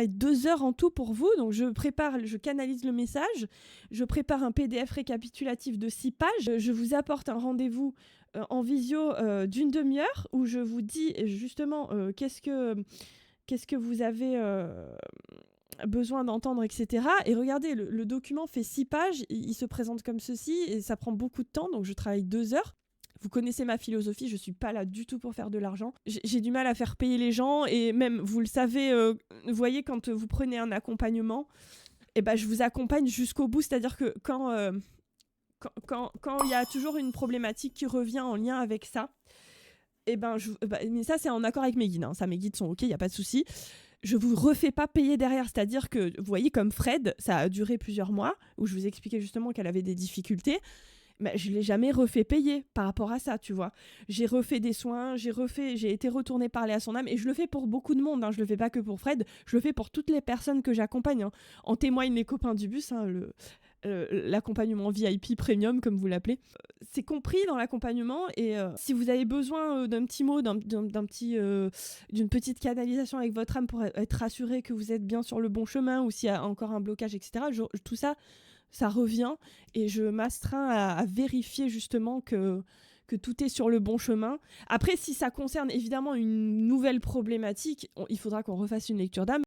2 heures en tout pour vous, donc je canalise le message, je prépare un PDF récapitulatif de 6 pages, je vous apporte un rendez-vous en visio d'une demi-heure où je vous dis justement qu'est-ce que vous avez besoin d'entendre, etc. Et regardez, le document fait 6 pages, il se présente comme ceci et ça prend beaucoup de temps, donc je travaille 2 heures. Vous connaissez ma philosophie, je suis pas là du tout pour faire de l'argent. J'ai du mal à faire payer les gens et même, vous le savez, vous voyez, quand vous prenez un accompagnement, et ben, je vous accompagne jusqu'au bout. C'est-à-dire que quand il y a toujours une problématique qui revient en lien avec ça, et ben, mais ça, c'est en accord avec mes guides. Hein. Ça, mes guides sont OK, il n'y a pas de souci. Je vous refais pas payer derrière. C'est-à-dire que, vous voyez, comme Fred, ça a duré plusieurs mois, où je vous expliquais justement qu'elle avait des difficultés. Mais je ne l'ai jamais refait payer par rapport à ça, tu vois. J'ai refait des soins, j'ai été retournée parler à son âme, et je le fais pour beaucoup de monde, hein. Je le fais pas que pour Fred, je le fais pour toutes les personnes que j'accompagne, hein. En témoignent les copains du bus, hein, l'accompagnement VIP premium, comme vous l'appelez. C'est compris dans l'accompagnement, et si vous avez besoin d'un petit mot, d'une petite canalisation avec votre âme pour être rassuré que vous êtes bien sur le bon chemin, ou s'il y a encore un blocage, etc., tout ça, ça revient, et je m'astreins à vérifier justement que tout est sur le bon chemin. Après, si ça concerne évidemment une nouvelle problématique, il faudra qu'on refasse une lecture d'âme.